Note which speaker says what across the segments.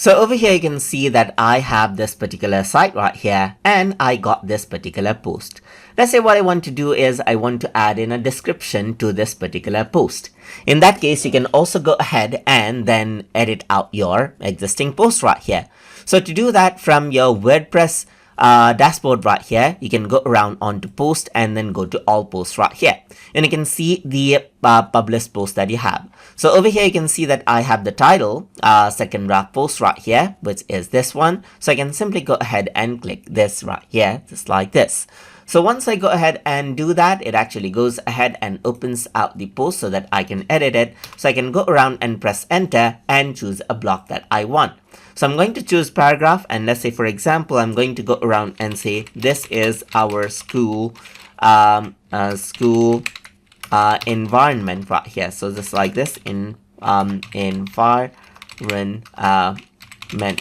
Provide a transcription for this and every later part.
Speaker 1: So over here you can see that I have this particular site right here and I got this particular post. Let's say what I want to do is I want to add in a description to this particular post. In that case, you can also go ahead and then edit out your existing post right here. So to do that, from your WordPress dashboard right here, you can go around onto post and then go to all posts right here, and you can see the published post that you have. So over here you can see that I have the title second draft post right here, which is this one. So I can simply go ahead and click this right here, just like this. So once I go ahead and do that, it actually goes ahead and opens out the post so that I can edit it. So I can go around and press enter and choose a block that I want. So I'm going to choose paragraph, and let's say for example I'm going to go around and say this is our school environment right here. So just like this, environment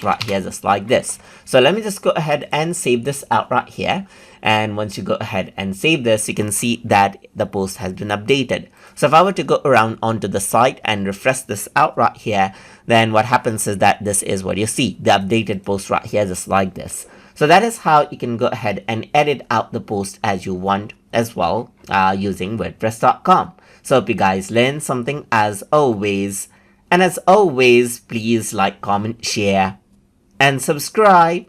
Speaker 1: right here, just like this. So let me just go ahead and save this out right here. And once you go ahead and save this, you can see that the post has been updated. So if I were to go around onto the site and refresh this out right here, then what happens is that this is what you see, the updated post right here, just like this. So that is how you can go ahead and edit out the post as you want as well, using WordPress.com. So hope you guys learned something as always. And as always, please like, comment, share, and subscribe.